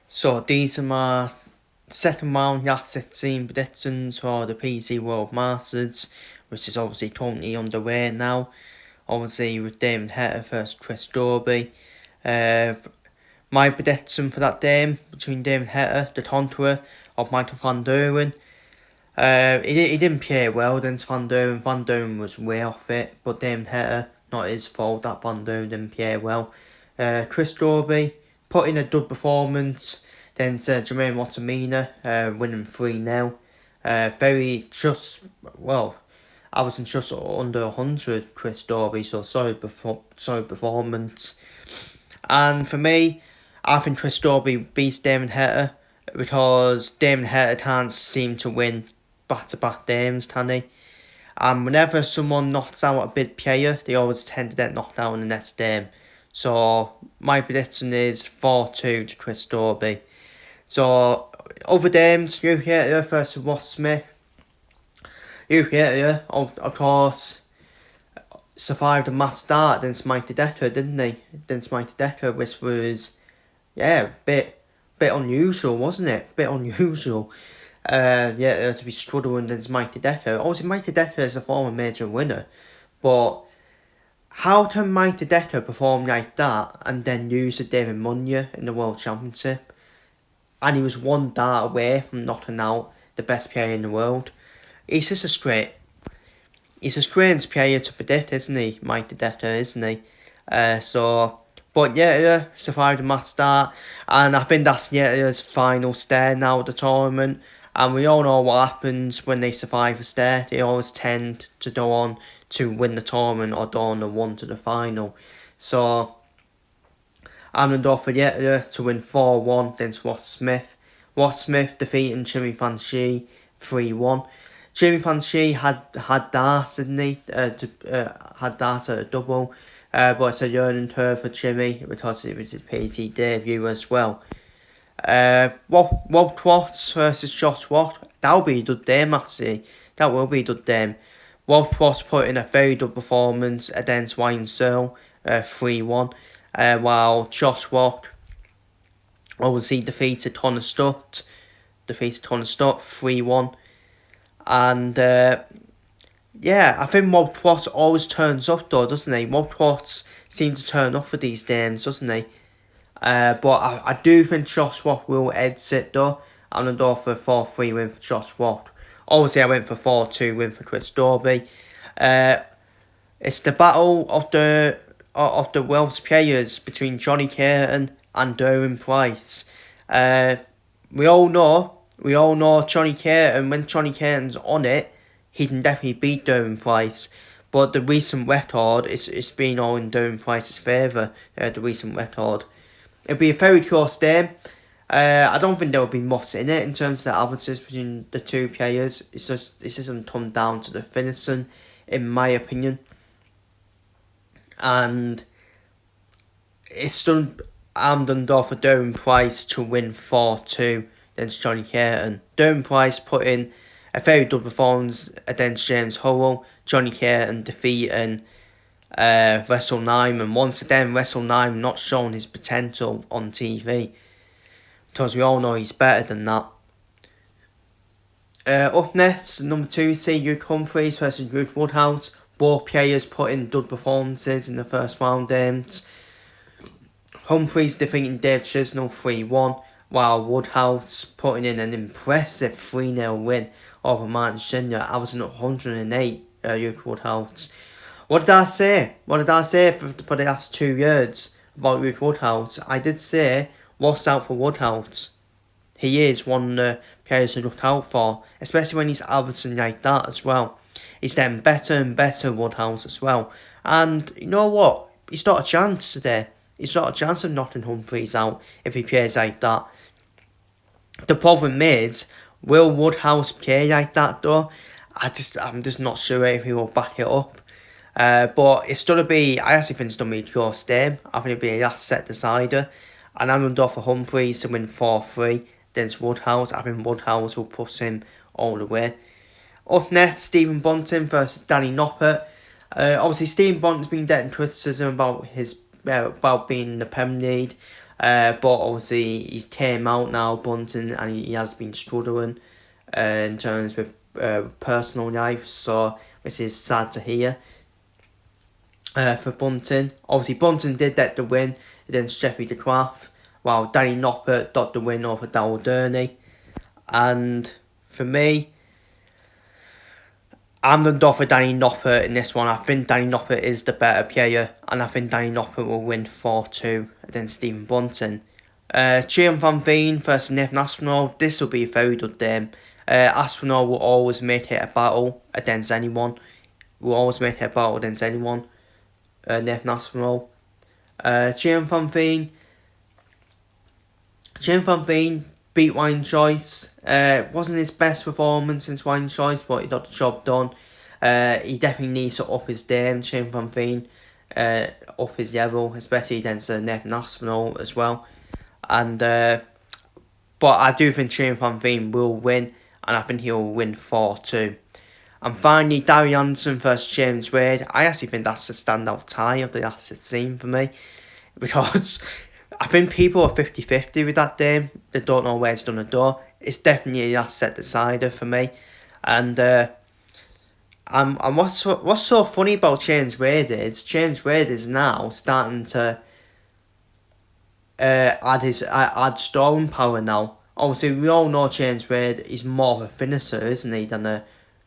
So these are my second round last 16 predictions for the PDC World Masters, which is obviously currently underway now. Obviously with Damon Heta versus Chris Dobey. My prediction for that game between Damon Heta, the Conqueror, of Michael van Duren. He didn't play well against Van Duren. Van Duren was way off it, but Damon Heta, not his fault that Van Duren didn't play well. Chris Dobey put in a good performance. Then Jermaine Wattimena winning 3-0. I wasn't just under 100 Chris Dobey, so sorry performance. And for me, I think Chris Dobey beats Damon Heta because Damon Heta can't seem to win back-to-back games, can he? And whenever someone knocks out a big player, they always tend to get knocked out in the next game. So my prediction is 4-2 to Chris Dobey. So other games, Hugh Hitler versus Ross Smith. Hugh Hitler, of course, survived a match start against Mike Decker, didn't he? Against Mike Decker, which was, a bit unusual, wasn't it? Bit unusual. To be struggling against Mike Decker. Obviously, Mike Decker is a former major winner, but how can Mike Decker perform like that and then lose to David Munya in the World Championship? And he was one dart away from knocking out the best player in the world. He's a strange player to predict, isn't he? Mike Decker, isn't he? Survived the match start, and I think that's his final stare now at the tournament. And we all know what happens when they survive a stare. They always tend to go on to win the tournament or go on the one to the final. So I'm going to go for Yetta to win 4-1 against Ross Smith. Ross Smith defeating Jimmy Van Schie 3-1. Jimmy Van Schie had darts, didn't he? Had darts at a double. But it's a learning curve for Jimmy because it was his PT debut as well. Rob Watts versus Josh Watt. That'll be a good game, actually. That will be a good game. Rob Watts put in a very good performance against Wayne Searle, 3-1. While Josh Watt obviously defeated Connor Stutt 3-1. And I think Rob Watts always turns up though, doesn't he? Rob Watts seems to turn up for these games, doesn't he? But I do think Josh Watt will exit though. I'm going to go for a 4-3 win for Josh Watt. Obviously, I went for 4-2 win for Chris Dobey. It's the battle of the Welsh players between Johnny Curtin and Derwin Price. We all know Johnny Curtin. When Johnny Curtin's on it, he can definitely beat Derwin Price. But the recent record, it's been all in Derwin Price's favour. The recent record. It'll be a very close game. I don't think there will be much in it in terms of the averages between the two players. It's just doesn't come down to the finishing, in my opinion. And I'm done for Derwin Price to win 4-2 against Johnny Curtin. Derwin Price put in a very good performance against James Hurrell. Johnny Curtin defeating Wrestle 9, and once again Wrestle 9 not showing his potential on TV, because we all know he's better than that. Up next, number 2 seed Luke Humphries versus Luke Woodhouse. Both players put in good performances in the first round games. Humphries defeating Dave Chisnell 3-1, while Woodhouse putting in an impressive 3-0 win over Martin Schindler, averaging 108 Luke Woodhouse. What did I say? For the last 2 years about Luke Woodhouse? I did say, watch out for Woodhouse. He is one of the players to look out for, especially when he's averaging like that as well. He's getting better and better, Woodhouse, as well. And you know what? He's got a chance today. He's got a chance of knocking Humphries out if he plays like that. The problem is, will Woodhouse play like that though? I'm just not sure if he will back it up. But it's going to be, I actually think it's going to be a close game. I think it'll be a last set decider. And I'm going to go for Humphries to win 4-3 against Woodhouse. I think Woodhouse will push him all the way. Up next, Stephen Bunting versus Danny Noppert. Obviously, Stephen Bunting's been getting criticism about about being in the Premier League. But obviously he's came out now, Bunting, and he has been struggling in terms with personal life, so this is sad to hear for Bunting. Obviously Bunting did get the win against Jeffrey de Graaf, while Danny Noppert got the win over Darryl Durney. And for me, I'm going to go for Danny Noppert in this one. I think Danny Noppert is the better player, and I think Danny Noppert will win 4-2 against Stephen Bunting. Cian van Veen versus Nathan Aspinall. This will be a very good game. Aspinall will always make it a battle against anyone. Nathan Aspinall. Cian van Veen beat Wayne Joyce. Wasn't his best performance since Wayne Joyce, but he got the job done. He definitely needs to up his game, Cian van Veen. Up his level, especially against Nathan Aspinall as well. And but I do think Cian van Veen will win, and I think he'll win 4-2. And finally, Darry Anderson versus James Wade. I actually think that's the standout tie of the last 16 for me, because I think people are 50-50 with that game. They don't know where it's going to go. It's definitely a set decider for me. And what's so funny about James Wade is now starting to add scoring power now. Obviously, we all know James Wade is more of a finisher, isn't he, than a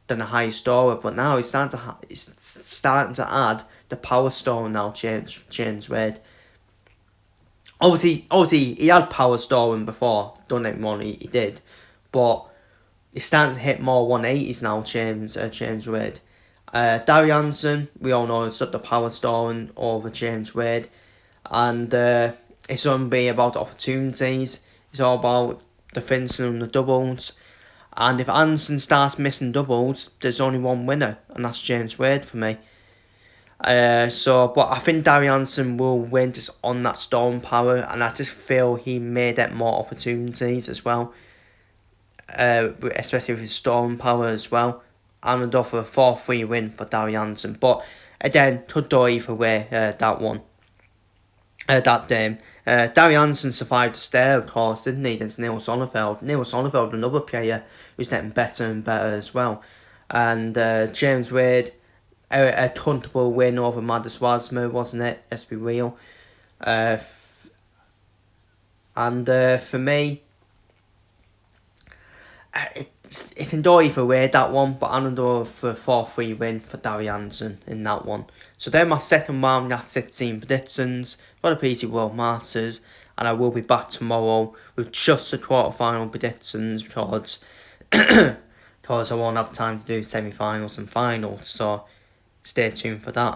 high scorer. But now he's starting to add the power scoring now. James Wade. Obviously, he had power scoring before. Don't get me wrong, he did, but he's starting to hit more 180s now. James Wade. Darry Anderson, we all know, has got the power scoring over James Wade, and it's going to be about opportunities. It's all about the finishing and the doubles. And if Anderson starts missing doubles, there's only one winner, and that's James Wade for me. But I think Darry Anderson will win just on that storm power, and I just feel he may get more opportunities as well. Especially with his storm power as well. I'm going to go for a 4-3 win for Darry Anderson. But again, could go either way, that game. Darry Anderson survived the stare, of course, didn't he, against Neil Sonnefeld. Neil Sonnefeld, another player who's getting better and better as well. And James Wade, a comfortable win over Madis Wasmer, wasn't it? Let's be real. For me, it can go either way, that one, but I'm going to go for a 4-3 win for Darry Anderson in that one. So they're my second round, that's 16 predictions for the PDC World Masters, and I will be back tomorrow with just the quarterfinal predictions because I won't have time to do semi-finals and finals, so stay tuned for that.